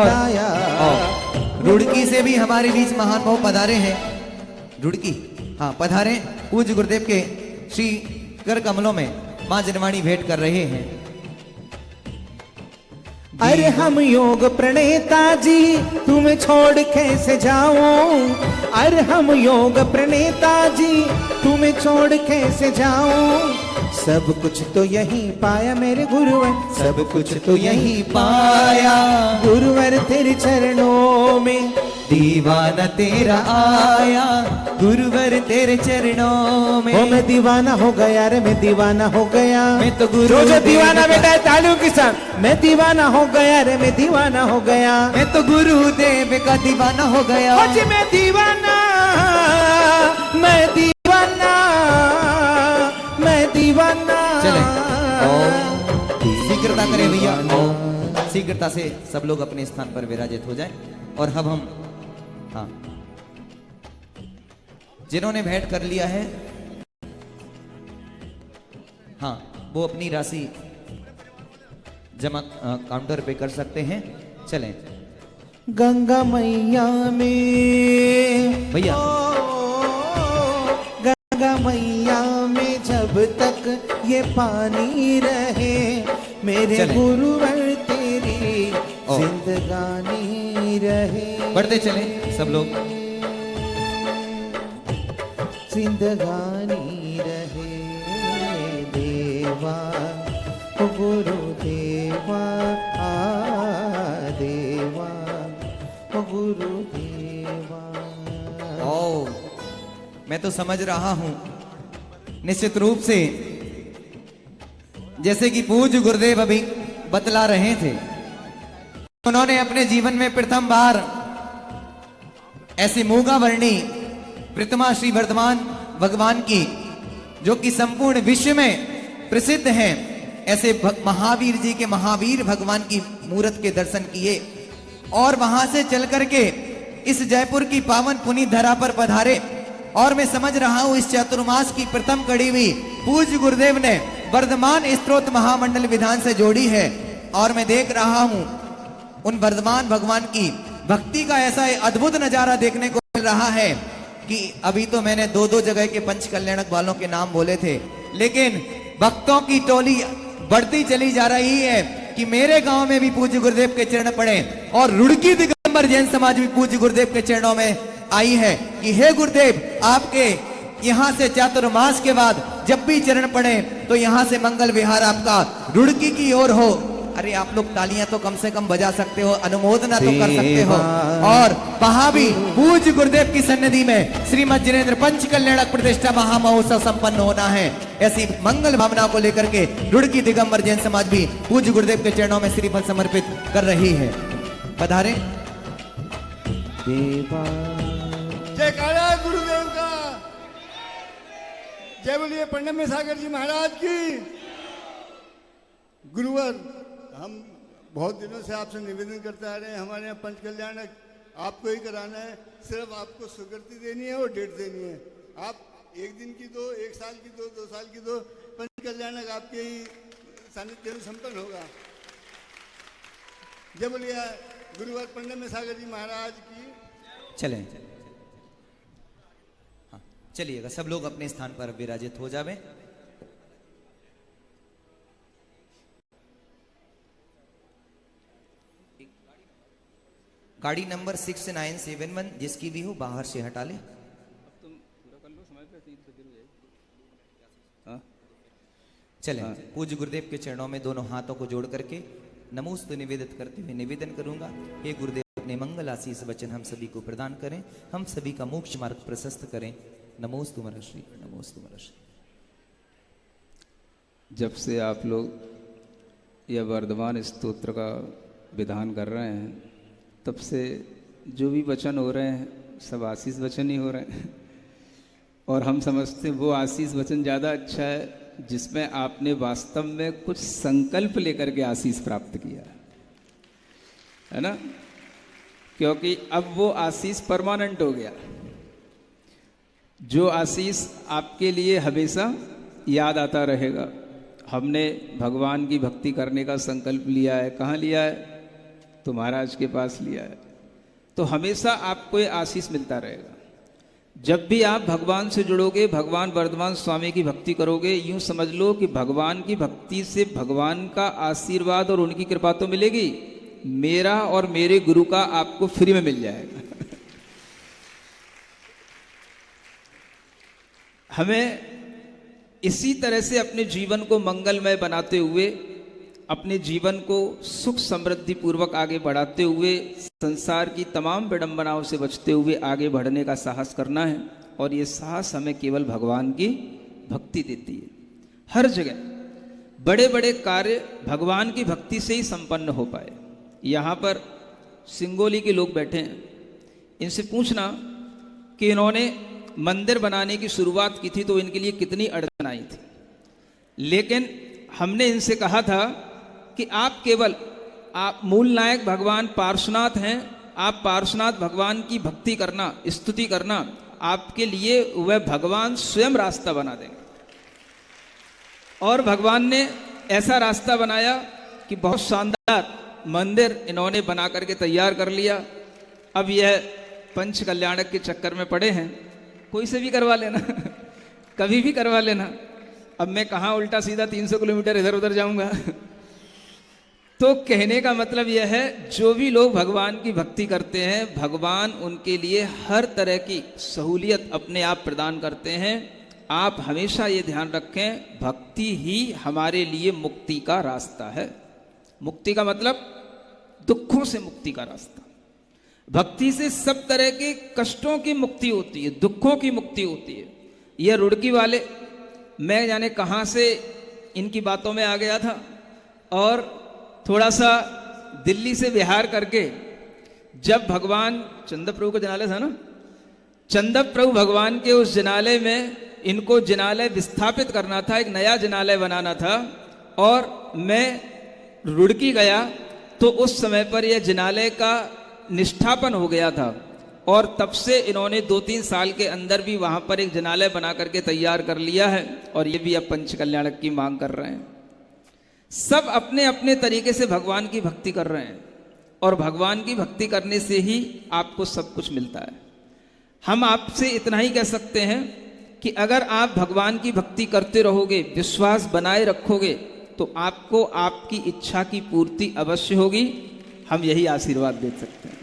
लाया। रुड़की से भी हमारे बीच महान भाव पधारे हैं। रुड़की हाँ पधारे, पूज्य गुरुदेव के श्री कर कमलों में मां जनवाणी भेंट कर रहे हैं। अरे हम योग प्रणेता जी तुम्हें छोड़ कैसे जाऊं, अरे हम योग प्रणेता जी तुम्हें छोड़ कैसे जाऊं। सब कुछ तो यहीं पाया मेरे गुरुवर, सब कुछ तो यहीं पाया गुरुवर तेरे चरणों में दीवाना तेरा आया, गुरुवर तेरे चरणों में। ओ मैं दीवाना हो गया रे, मैं दीवाना हो गया। मैं तो गुरु जो दीवाना बेटा है तालियों के साथ। मैं दीवाना हो गया रे, मैं दीवाना हो गया। मैं तो गुरुदेव का दीवाना हो गया। आज मैं दीवाना, मैं दीवाना, मैं दीवाना। चले शीघ्रता करें भैया, शीघ्रता से सब लोग अपने स्थान पर विराजित हो जाएं। और अब हम हाँ जिन्होंने भेंट कर लिया है हाँ वो अपनी राशि जमा काउंटर पे कर सकते हैं। चलें गंगा मैया में भैया, गंगा मैया में जब तक ये पानी रहे मेरे गुरुवर तेरी जिंदगानी रहे। बढ़ते चले सब लोग। जिंदगानी रहे देवा ओ गुरु देवा, आ देवा ओ गुरु देवा। ओ मैं तो समझ रहा हूं निश्चित रूप से जैसे कि पूज्य गुरुदेव अभी बतला रहे थे, उन्होंने अपने जीवन में प्रथम बार ऐसी मूगा वर्णी प्रतिमा श्री वर्धमान भगवान की जो कि संपूर्ण विश्व में प्रसिद्ध है, ऐसे महावीर जी के महावीर भगवान की मूर्त के दर्शन किए और वहां से चल करके इस जयपुर की पावन पुनीत धरा पर पधारे। और मैं समझ रहा हूं इस चातुर्मास की प्रथम कड़ी भी पूज्य गुरुदेव ने वर्धमान स्तोत्र महामंडल विधान से जोड़ी है। और मैं देख रहा हूं उन वर्धमान भगवान की भक्ति का ऐसा अद्भुत नजारा देखने को मिल रहा है कि अभी तो मैंने दो दो जगह के पंच कल्याणक वालों के नाम बोले थे, लेकिन भक्तों की टोली बढ़ती चली जा रही है कि मेरे गांव में भी पूज्य गुरुदेव के चरण पड़े। और रुड़की दिगंबर जैन समाज भी पूज्य गुरुदेव के चरणों में आई है कि हे गुरुदेव आपके यहाँ से चातुर्मास के बाद जब भी चरण पड़े तो यहाँ से मंगल विहार आपका रुड़की की ओर हो। अरे आप लोग तालियां तो कम से कम बजा सकते हो, अनुमोदना तो कर सकते हो। और वहां भी पूज्य गुरुदेव की सन्निधि में श्रीमद जिनेन्द्र पंच कल्याणक प्रतिष्ठा महामहोत्सव संपन्न होना है। ऐसी मंगल भावना को लेकर के रुड़की दिगंबर जैन समाज भी पूज्य गुरुदेव के चरणों में श्रीफल समर्पित कर रही है। पधारे जयकारा गुरुदेव का, जय बोलिए पंडित में सागर जी महाराज की। गुरुवर हम बहुत दिनों से आपसे निवेदन करते आ रहे हैं, हमारे यहाँ पंच कल्याणक आपको ही कराना है, सिर्फ आपको स्वीकृति देनी है और डेट देनी है। आप एक दिन की दो, एक साल की दो, 2 साल की दो, पंच कल्याणक आपके ही सानिध्य में संपन्न होगा। जय बोलिए गुरुवर पंडित में सागर जी महाराज की। चलें हाँ चलिएगा, सब लोग अपने स्थान पर विराजित हो जावे। गाड़ी नंबर 6971 जिसकी भी हो बाहर से हटा ले। चलें पूज्य गुरुदेव के चरणों में दोनों हाथों को जोड़ करके नमोस्तु निवेदित करते हुए निवेदन करूंगा, हे गुरुदेव अपने मंगल आशीष वचन हम सभी को प्रदान करें, हम सभी का मोक्ष मार्ग प्रशस्त करें। नमोस्तु महर्षि, नमोस्तु महर्षि। जब से आप लोग यह वर्धमान स्तोत्र का विधान कर रहे हैं तब से जो भी वचन हो रहे हैं सब आशीष वचन ही हो रहे हैं। और हम समझते हैं वो आशीष वचन ज़्यादा अच्छा है जिसमें आपने वास्तव में कुछ संकल्प लेकर के आशीष प्राप्त किया है ना, क्योंकि अब वो आशीष परमानेंट हो गया। जो आशीष आपके लिए हमेशा याद आता रहेगा। हमने भगवान की भक्ति करने का संकल्प लिया है, कहाँ लिया है? तो महाराज के पास लिया है। तो हमेशा आपको ये आशीष मिलता रहेगा। जब भी आप भगवान से जुड़ोगे, भगवान वर्धमान स्वामी की भक्ति करोगे, यूं समझ लो कि भगवान की भक्ति से भगवान का आशीर्वाद और उनकी कृपा तो मिलेगी, मेरा और मेरे गुरु का आपको फ्री में मिल जाएगा। हमें इसी तरह से अपने जीवन को मंगलमय बनाते हुए, अपने जीवन को सुख समृद्धि पूर्वक आगे बढ़ाते हुए, संसार की तमाम विडंबनाओं से बचते हुए आगे बढ़ने का साहस करना है। और ये साहस हमें केवल भगवान की भक्ति देती है। हर जगह बड़े बड़े कार्य भगवान की भक्ति से ही संपन्न हो पाए। यहाँ पर सिंगोली के लोग बैठे हैं, इनसे पूछना कि इन्होंने मंदिर बनाने की शुरुआत की थी तो इनके लिए कितनी अड़चन आई थी, लेकिन हमने इनसे कहा था कि आप मूल नायक भगवान पार्श्वनाथ हैं, आप पार्श्वनाथ भगवान की भक्ति करना, स्तुति करना, आपके लिए वह भगवान स्वयं रास्ता बना देंगे। और भगवान ने ऐसा रास्ता बनाया कि बहुत शानदार मंदिर इन्होंने बना करके तैयार कर लिया। अब यह पंच कल्याणक के चक्कर में पड़े हैं, कोई से भी करवा लेना कभी भी करवा लेना। अब मैं कहाँ उल्टा सीधा 300 किलोमीटर इधर उधर जाऊंगा। तो कहने का मतलब यह है, जो भी लोग भगवान की भक्ति करते हैं, भगवान उनके लिए हर तरह की सहूलियत अपने आप प्रदान करते हैं। आप हमेशा ये ध्यान रखें, भक्ति ही हमारे लिए मुक्ति का रास्ता है। मुक्ति का मतलब दुखों से मुक्ति का रास्ता। भक्ति से सब तरह के कष्टों की मुक्ति होती है, दुखों की मुक्ति होती है। ये रुड़की वाले, मैं जाने कहाँ से इनकी बातों में आ गया था और थोड़ा सा दिल्ली से बिहार करके, जब भगवान चंदप प्रभु का जनालय था ना, चंदप प्रभु भगवान के उस जनालय में इनको जनालय विस्थापित करना था, एक नया जनालय बनाना था। और मैं रुड़की गया तो उस समय पर यह जनालय का निष्ठापन हो गया था और तब से इन्होंने 2-3 साल के अंदर भी वहां पर एक जनालय बना करके तैयार कर लिया है और ये भी अब पंच कल्याणक की मांग कर रहे हैं। सब अपने अपने तरीके से भगवान की भक्ति कर रहे हैं और भगवान की भक्ति करने से ही आपको सब कुछ मिलता है। हम आपसे इतना ही कह सकते हैं कि अगर आप भगवान की भक्ति करते रहोगे, विश्वास बनाए रखोगे, तो आपको आपकी इच्छा की पूर्ति अवश्य होगी। हम यही आशीर्वाद दे सकते हैं।